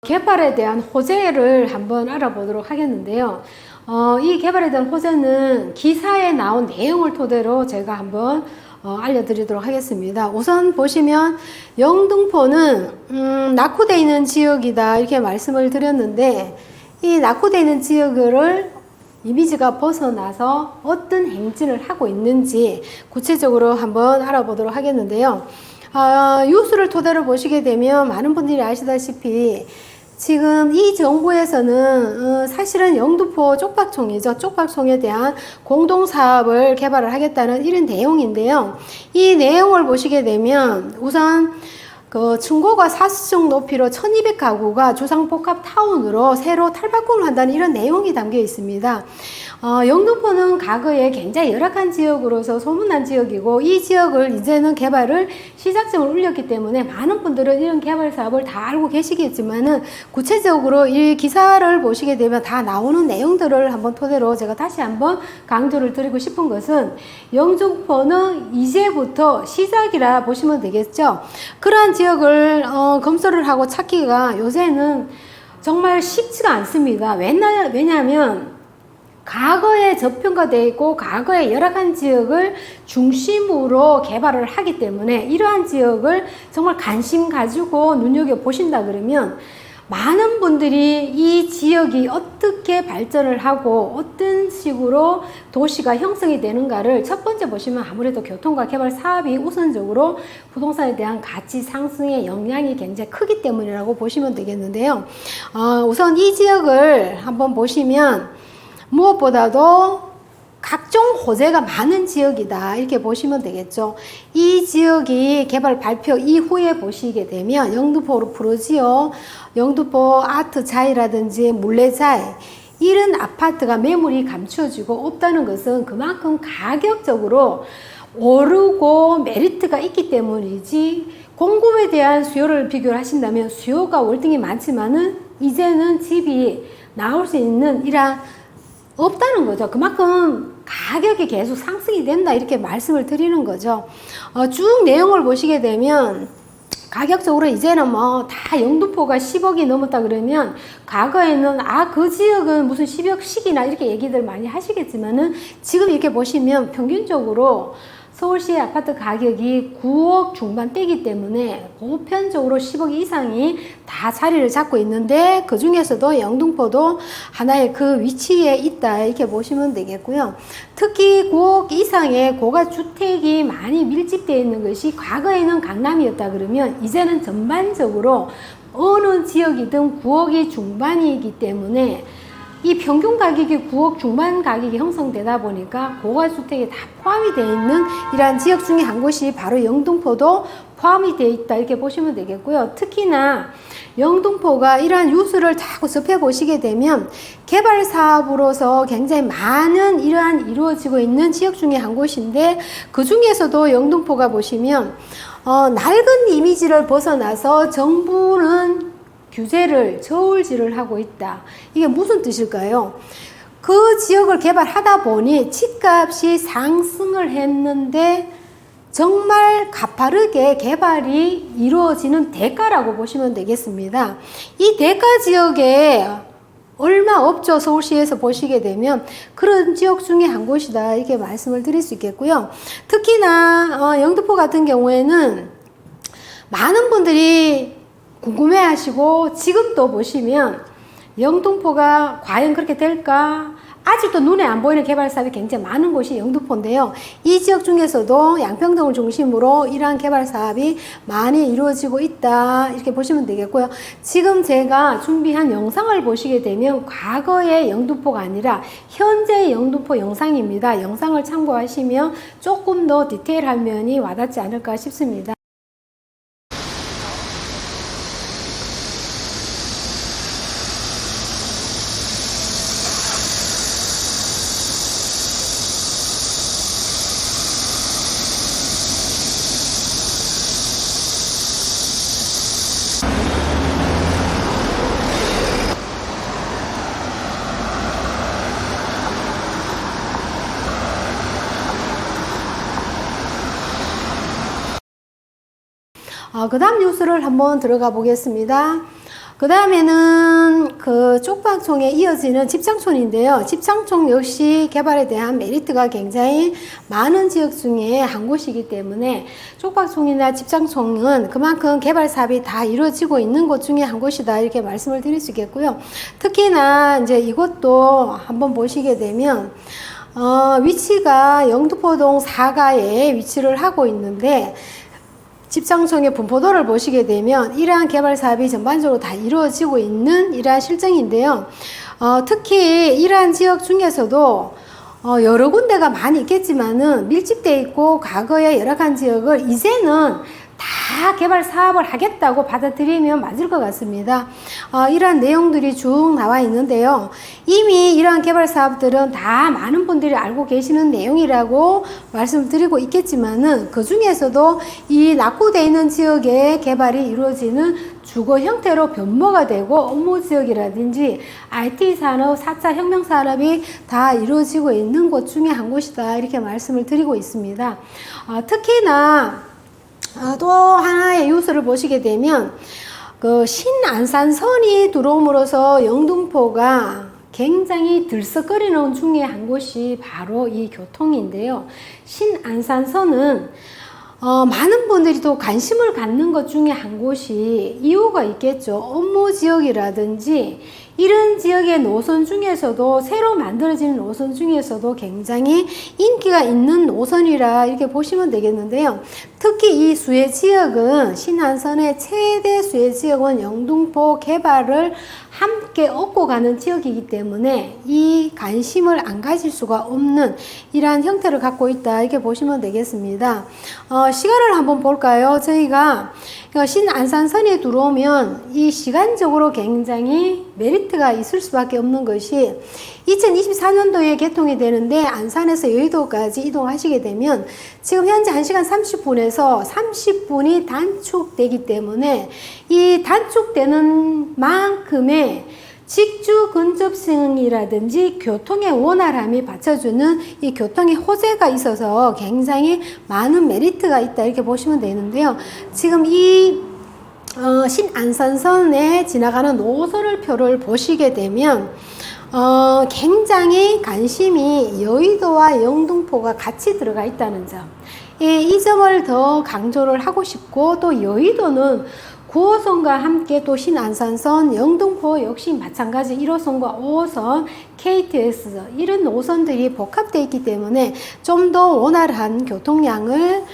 개발에 대한 호재를 한번 알아보도록 하겠는데요. 이 개발에 대한 호재는 기사에 나온 내용을 토대로 제가 한번 알려드리도록 하겠습니다. 우선 보시면 영등포는 낙후되어 있는 지역이다 이렇게 말씀을 드렸는데, 이 낙후되어 있는 지역을 이미지가 벗어나서 어떤 행진을 하고 있는지 구체적으로 한번 알아보도록 하겠는데요. 뉴스를 토대로 보시게 되면 많은 분들이 아시다시피 지금 이 정부에서는 사실은 영등포 쪽박촌이죠. 쪽박촌에 대한 공동사업을 개발을 하겠다는 이런 내용인데요. 이 내용을 보시게 되면 우선 층고가 4층 높이로 1200가구가 주상복합타운으로 새로 탈바꿈을 한다는 이런 내용이 담겨 있습니다. 영등포는 과거에 굉장히 열악한 지역으로서 소문난 지역이고, 이 지역을 이제는 개발을 시작점을 올렸기 때문에 많은 분들은 이런 개발 사업을 다 알고 계시겠지만은, 구체적으로 이 기사를 보시게 되면 다 나오는 내용들을 한번 토대로 제가 다시 한번 강조를 드리고 싶은 것은, 영등포는 이제부터 시작이라 보시면 되겠죠. 그러한 지역을 검토를 하고 찾기가 요새는 정말 쉽지가 않습니다. 왜냐하면 과거에 저평가되어 있고 과거에 열악한 지역을 중심으로 개발을 하기 때문에, 이러한 지역을 정말 관심 가지고 눈여겨보신다 그러면 많은 분들이 이 지역이 어떻게 발전을 하고 어떤 식으로 도시가 형성이 되는가를 첫 번째 보시면 아무래도 교통과 개발 사업이 우선적으로 부동산에 대한 가치 상승의 영향이 굉장히 크기 때문이라고 보시면 되겠는데요. 우선 이 지역을 한번 보시면 무엇보다도 각종 호재가 많은 지역이다 이렇게 보시면 되겠죠. 이 지역이 개발 발표 이후에 보시게 되면 영등포 프로지오, 영등포 아트자이라든지 물레자이, 이런 아파트가 매물이 감추어지고 없다는 것은 그만큼 가격적으로 오르고 메리트가 있기 때문이지, 공급에 대한 수요를 비교를 하신다면 수요가 월등히 많지만은 이제는 집이 나올 수 있는 이런 없다는 거죠. 그만큼 가격이 계속 상승이 된다 이렇게 말씀을 드리는 거죠. 쭉 내용을 보시게 되면 가격적으로 이제는 뭐 다 영등포가 10억이 넘었다 그러면, 과거에는 그 지역은 무슨 10억씩이나 이렇게 얘기들 많이 하시겠지만은, 지금 이렇게 보시면 평균적으로 서울시의 아파트 가격이 9억 중반대이기 때문에 보편적으로 10억 이상이 다 자리를 잡고 있는데, 그 중에서도 영등포도 하나의 그 위치에 있다 이렇게 보시면 되겠고요. 특히 9억 이상의 고가주택이 많이 밀집되어 있는 것이 과거에는 강남이었다 그러면, 이제는 전반적으로 어느 지역이든 9억이 중반이기 때문에 이 평균 가격이 9억 중반 가격이 형성되다 보니까 고가주택이 다 포함이 되어 있는 이러한 지역 중에 한 곳이 바로 영등포도 포함이 되어 있다 이렇게 보시면 되겠고요. 특히나 영등포가 이러한 뉴스를 자꾸 접해보시게 되면 개발 사업으로서 굉장히 많은 이러한 이루어지고 있는 지역 중에 한 곳인데, 그 중에서도 영등포가 보시면 낡은 이미지를 벗어나서 정부는 규제를 저울질을 하고 있다. 이게 무슨 뜻일까요? 그 지역을 개발하다 보니 집값이 상승을 했는데 정말 가파르게 개발이 이루어지는 대가라고 보시면 되겠습니다. 이 대가 지역에 얼마 없죠. 서울시에서 보시게 되면 그런 지역 중에 한 곳이다 이렇게 말씀을 드릴 수 있겠고요. 특히나 영등포 같은 경우에는 많은 분들이 궁금해 하시고, 지금도 보시면 영등포가 과연 그렇게 될까? 아직도 눈에 안 보이는 개발 사업이 굉장히 많은 곳이 영등포인데요. 이 지역 중에서도 양평동을 중심으로 이러한 개발 사업이 많이 이루어지고 있다 이렇게 보시면 되겠고요. 지금 제가 준비한 영상을 보시게 되면 과거의 영등포가 아니라 현재의 영등포 영상입니다. 영상을 참고하시면 조금 더 디테일한 면이 와닿지 않을까 싶습니다. 그 다음 뉴스를 한번 들어가 보겠습니다. 그 다음에는 그 쪽방촌에 이어지는 집장촌인데요. 집장촌 역시 개발에 대한 메리트가 굉장히 많은 지역 중에 한 곳이기 때문에 쪽방촌이나 집장촌은 그만큼 개발 사업이 다 이루어지고 있는 곳 중에 한 곳이다, 이렇게 말씀을 드릴 수 있겠고요. 특히나 이제 이것도 한번 보시게 되면 위치가 영등포동 4가에 위치를 하고 있는데, 집장촌의 분포도를 보시게 되면 이러한 개발 사업이 전반적으로 다 이루어지고 있는 이러한 실정인데요. 특히 이러한 지역 중에서도 여러 군데가 많이 있겠지만은 밀집되어 있고 과거에 열악한 지역을 이제는 다 개발 사업을 하겠다고 받아들이면 맞을 것 같습니다. 이러한 내용들이 쭉 나와 있는데요. 이미 이러한 개발 사업들은 다 많은 분들이 알고 계시는 내용이라고 말씀드리고 있겠지만은 그 중에서도 이 낙후되어 있는 지역의 개발이 이루어지는 주거 형태로 변모가 되고 업무 지역이라든지 IT 산업, 4차 혁명 산업이 다 이루어지고 있는 곳 중에 한 곳이다, 이렇게 말씀을 드리고 있습니다. 특히나 또 하나의 요소를 보시게 되면 그 신안산선이 들어옴으로써 영등포가 굉장히 들썩거리는 중에 한 곳이 바로 이 교통인데요. 신안산선은 많은 분들이 또 관심을 갖는 것 중에 한 곳이 이유가 있겠죠. 업무 지역이라든지 이런 지역의 노선 중에서도, 새로 만들어지는 노선 중에서도 굉장히 인기가 있는 노선이라 이렇게 보시면 되겠는데요. 특히 이 수혜 지역은, 신안선의 최대 수혜 지역은 영등포 개발을 함께 얻고 가는 지역이기 때문에 이 관심을 안 가질 수가 없는 이러한 형태를 갖고 있다, 이렇게 보시면 되겠습니다. 시간을 한번 볼까요? 저희가 신안산선에 들어오면 이 시간적으로 굉장히 메리트가 있을 수밖에 없는 것이, 2024년도에 개통이 되는데 안산에서 여의도까지 이동하시게 되면 지금 현재 1시간 30분에서 30분이 단축되기 때문에 이 단축되는 만큼의 직주 근접성이라든지 교통의 원활함이 받쳐주는 이 교통의 호재가 있어서 굉장히 많은 메리트가 있다, 이렇게 보시면 되는데요. 지금 이 신안산선에 지나가는 노선을 표를 보시게 되면 굉장히 관심이 여의도와 영등포가 같이 들어가 있다는 점, 이 점을 더 강조를 하고 싶고, 또 여의도는 9호선과 함께 또 신안산선, 영등포 역시 마찬가지 1호선과 5호선, KTX 이런 노선들이 복합되어 있기 때문에 좀 더 원활한 교통량을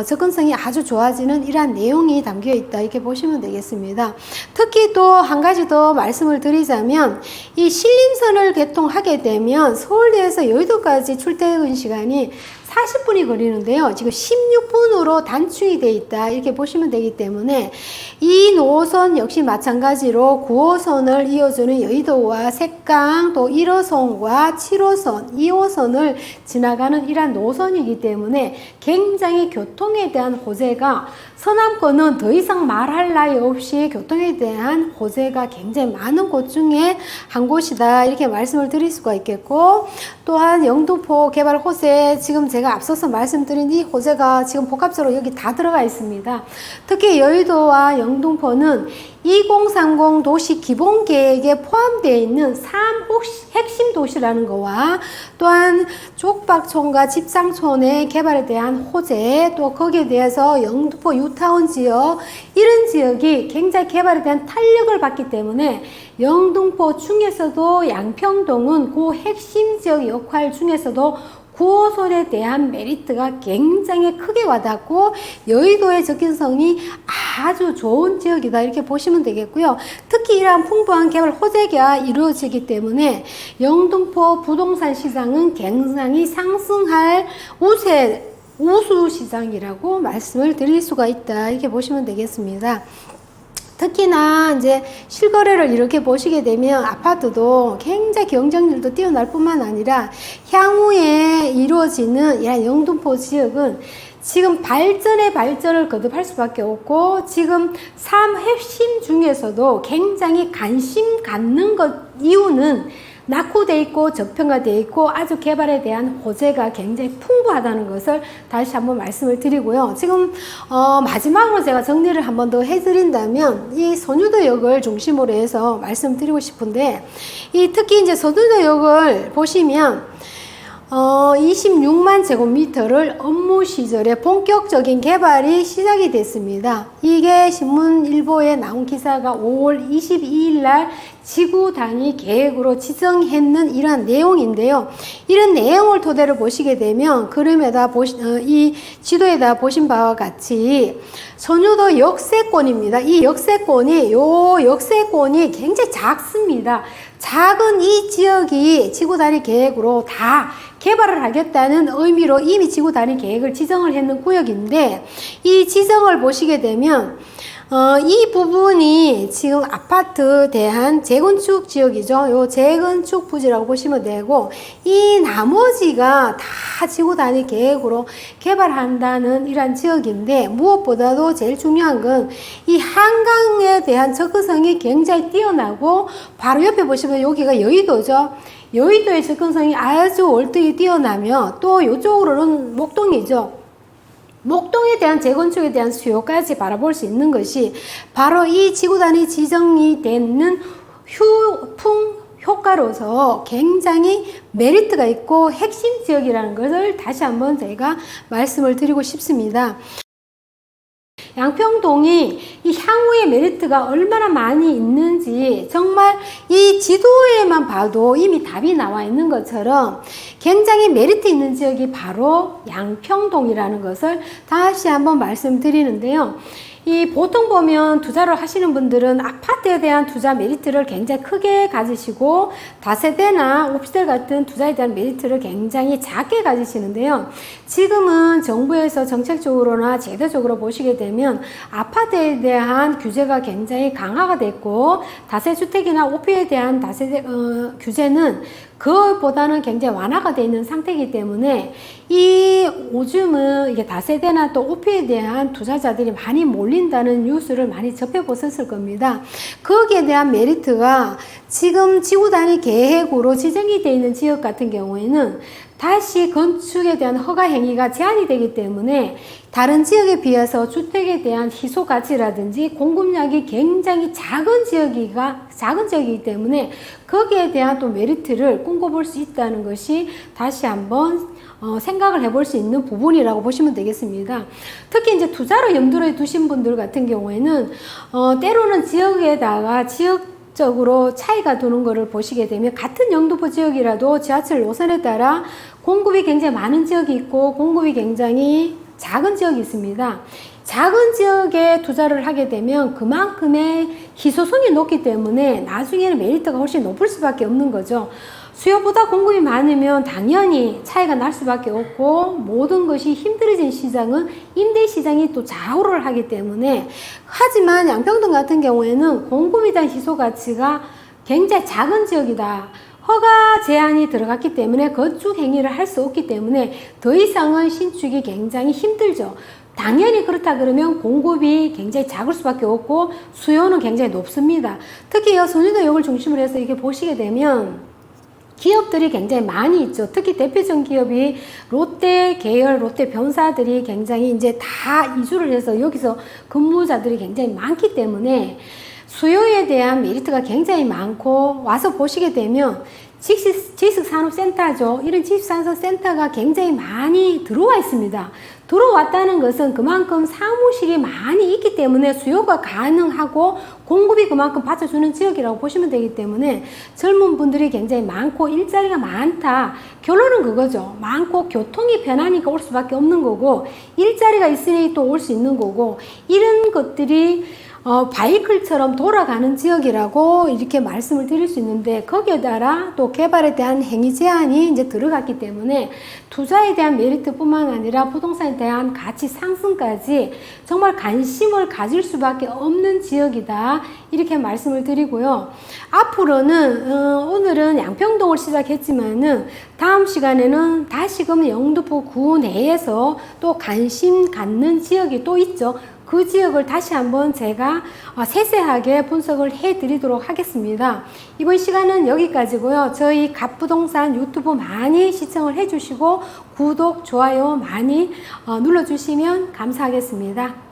접근성이 아주 좋아지는 이러한 내용이 담겨 있다, 이렇게 보시면 되겠습니다. 특히 또 한 가지 더 말씀을 드리자면, 이 신림선을 개통하게 되면 서울대에서 여의도까지 출퇴근 시간이 40분이 걸리는데요. 지금 16분으로 단축이 되어 있다, 이렇게 보시면 되기 때문에 이 노선 역시 마찬가지로 9호선을 이어주는 여의도와 색강, 또 1호선과 7호선, 2호선을 지나가는 이러한 노선이기 때문에 굉장히 교통에 대한 호재가, 서남권은 더 이상 말할 나위 없이 교통에 대한 호재가 굉장히 많은 곳 중에 한 곳이다, 이렇게 말씀을 드릴 수가 있겠고, 또한 영등포 개발 호재, 지금 제가 앞서서 말씀드린 이 호재가 지금 복합적으로 여기 다 들어가 있습니다. 특히 여의도와 영등포는 2030 도시 기본계획에 포함되어 있는 3 핵심 도시라는 거와, 또한 쪽박촌과 집장촌의 개발에 대한 호재, 또 거기에 대해서 영등포 유타운 지역, 이런 지역이 굉장히 개발에 대한 탄력을 받기 때문에 영등포 중에서도 양평동은 그 핵심 지역 역할 중에서도 9호선에 대한 메리트가 굉장히 크게 와닿고 여의도의 접근성이 아주 좋은 지역이다, 이렇게 보시면 되겠고요. 특히 이러한 풍부한 개발 호재가 이루어지기 때문에 영등포 부동산 시장은 굉장히 상승할 우수 시장이라고 말씀을 드릴 수가 있다, 이렇게 보시면 되겠습니다. 특히나 이제 실거래를 이렇게 보시게 되면 아파트도 굉장히 경쟁률도 뛰어날 뿐만 아니라 향후에 이루어지는 이런 영등포 지역은 지금 발전을 거듭할 수밖에 없고, 지금 3 핵심 중에서도 굉장히 관심 갖는 것 이유는 낙후돼 있고 저평가돼 있고 아주 개발에 대한 호재가 굉장히 풍부하다는 것을 다시 한번 말씀을 드리고요. 지금 마지막으로 제가 정리를 한번 더 해드린다면 이 선유도역을 중심으로 해서 말씀드리고 싶은데, 특히 이제 선유도역을 보시면 26만 제곱미터를 업무 시절에 본격적인 개발이 시작이 됐습니다. 이게 신문일보에 나온 기사가 5월 22일 날 지구 단위 계획으로 지정했는 이러한 내용인데요. 이런 내용을 토대로 보시게 되면 그림에다 이 지도에다 보신 바와 같이 선유도 역세권입니다. 이 역세권이 굉장히 작습니다. 작은 이 지역이 지구 단위 계획으로 다 개발을 하겠다는 의미로 이미 지구 단위 계획을 지정을 했는 구역인데, 이 지정을 보시게 되면 이 부분이 지금 아파트 대한 재건축 지역이죠. 요 재건축 부지라고 보시면 되고, 이 나머지가 다 지구 단위 계획으로 개발한다는 이러한 지역인데, 무엇보다도 제일 중요한 건 이 한강에 대한 접근성이 굉장히 뛰어나고, 바로 옆에 보시면 여기가 여의도죠. 여의도의 접근성이 아주 월등히 뛰어나며, 또 이쪽으로는 목동이죠. 목동에 대한 재건축에 대한 수요까지 바라볼 수 있는 것이 바로 이 지구 단위 지정이 되는 휴풍 효과로서 굉장히 메리트가 있고 핵심 지역이라는 것을 다시 한번 제가 말씀을 드리고 싶습니다. 양평동이 이 향후의 메리트가 얼마나 많이 있는지 정말 이 지도에만 봐도 이미 답이 나와 있는 것처럼 굉장히 메리트 있는 지역이 바로 양평동이라는 것을 다시 한번 말씀드리는데요. 이 보통 보면 투자를 하시는 분들은 아파트에 대한 투자 메리트를 굉장히 크게 가지시고 다세대나 오피스텔 같은 투자에 대한 메리트를 굉장히 작게 가지시는데요. 지금은 정부에서 정책적으로나 제도적으로 보시게 되면 아파트에 대한 규제가 굉장히 강화가 됐고, 다세주택이나 오피에 대한 규제는 그것보다는 굉장히 완화가 되어 있는 상태이기 때문에 요즘은 이게 다세대나 또 오피에 대한 투자자들이 많이 몰린다는 뉴스를 많이 접해보셨을 겁니다. 거기에 대한 메리트가 지금 지구 단위 계획으로 지정이 되어 있는 지역 같은 경우에는 다시 건축에 대한 허가 행위가 제한이 되기 때문에 다른 지역에 비해서 주택에 대한 희소 가치라든지 공급량이 굉장히 작은 지역이기 때문에 거기에 대한 또 메리트를 꿈꿔볼 수 있다는 것이 다시 한번 생각을 해볼 수 있는 부분이라고 보시면 되겠습니다. 특히 이제 투자를 염두에 두신 분들 같은 경우에는 때로는 지역적으로 차이가 두는 것을 보시게 되면 같은 영등포 지역이라도 지하철 노선에 따라 공급이 굉장히 많은 지역이 있고 공급이 굉장히 작은 지역이 있습니다. 작은 지역에 투자를 하게 되면 그만큼의 희소성이 높기 때문에 나중에는 메리트가 훨씬 높을 수밖에 없는 거죠. 수요보다 공급이 많으면 당연히 차이가 날 수밖에 없고, 모든 것이 힘들어진 시장은 임대 시장이 또 좌우를 하기 때문에, 하지만 양평동 같은 경우에는 공급에 대한 희소 가치가 굉장히 작은 지역이다. 허가 제한이 들어갔기 때문에 건축 행위를 할 수 없기 때문에 더 이상은 신축이 굉장히 힘들죠. 당연히 그렇다 그러면 공급이 굉장히 작을 수밖에 없고 수요는 굉장히 높습니다. 특히 선유도역을 중심으로 해서 이렇게 보시게 되면 기업들이 굉장히 많이 있죠. 특히 대표적인 기업이 롯데 계열, 롯데 병사들이 굉장히 이제 다 이주를 해서 여기서 근무자들이 굉장히 많기 때문에 수요에 대한 메리트가 굉장히 많고, 와서 보시게 되면 지식산업센터죠. 이런 지식산업센터가 굉장히 많이 들어와 있습니다. 들어왔다는 것은 그만큼 사무실이 많이 있기 때문에 수요가 가능하고 공급이 그만큼 받쳐주는 지역이라고 보시면 되기 때문에 젊은 분들이 굉장히 많고 일자리가 많다. 결론은 그거죠. 많고 교통이 편하니까 올 수밖에 없는 거고, 일자리가 있으니 또 올 수 있는 거고, 이런 것들이 바이클처럼 돌아가는 지역이라고 이렇게 말씀을 드릴 수 있는데, 거기에 따라 또 개발에 대한 행위 제한이 이제 들어갔기 때문에 투자에 대한 메리트뿐만 아니라 부동산에 대한 가치 상승까지 정말 관심을 가질 수밖에 없는 지역이다, 이렇게 말씀을 드리고요. 앞으로는 오늘은 양평동을 시작했지만은 다음 시간에는 다시금 영등포 구 내에서 또 관심 갖는 지역이 또 있죠. 그 지역을 다시 한번 제가 세세하게 분석을 해 드리도록 하겠습니다. 이번 시간은 여기까지고요. 저희 갓부동산 유튜브 많이 시청을 해 주시고 구독, 좋아요 많이 눌러 주시면 감사하겠습니다.